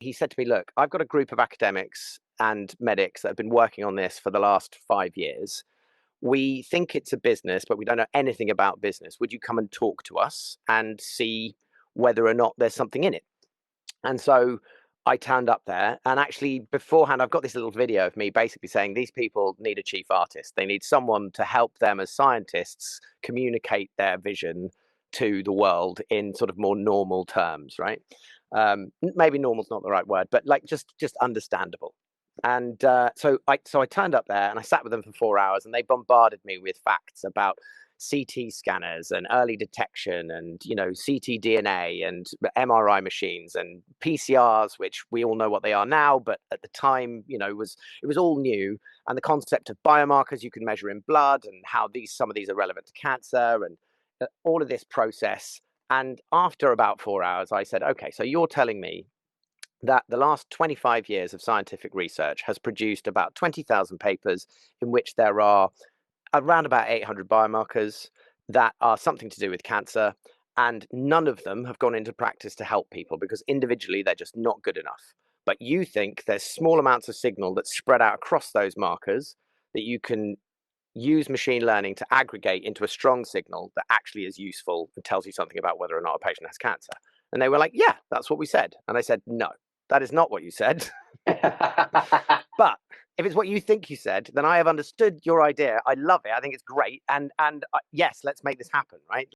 He said to me, look, I've got a group of academics and medics that have been working on this for the last 5 years. We think it's a business, but we don't know anything about business. Would you come and talk to us and see whether or not there's something in it? And so I turned up there, and actually beforehand, I've got this little video of me basically saying these people need a chief artist. They need someone to help them as scientists communicate their vision to the world in sort of more normal terms, right? Maybe normal's not the right word, but like just understandable. And so I turned up there and I sat with them for 4 hours, and they bombarded me with facts about CT scanners and early detection, and ctDNA and MRI machines and PCRs, which we all know what they are now, but at the time, it was all new. And the concept of biomarkers you can measure in blood, and how some of these are relevant to cancer, and all of this process. And after about 4 hours, I said, okay, so you're telling me that the last 25 years of scientific research has produced about 20,000 papers in which there are around about 800 biomarkers that are something to do with cancer, and none of them have gone into practice to help people because individually they're just not good enough. But you think there's small amounts of signal that's spread out across those markers that you can use machine learning to aggregate into a strong signal that actually is useful and tells you something about whether or not a patient has cancer. And they were like, yeah, that's what we said. And I said, no, that is not what you said. But if it's what you think you said, then I have understood your idea. I love it. I think it's great. And yes, let's make this happen, right?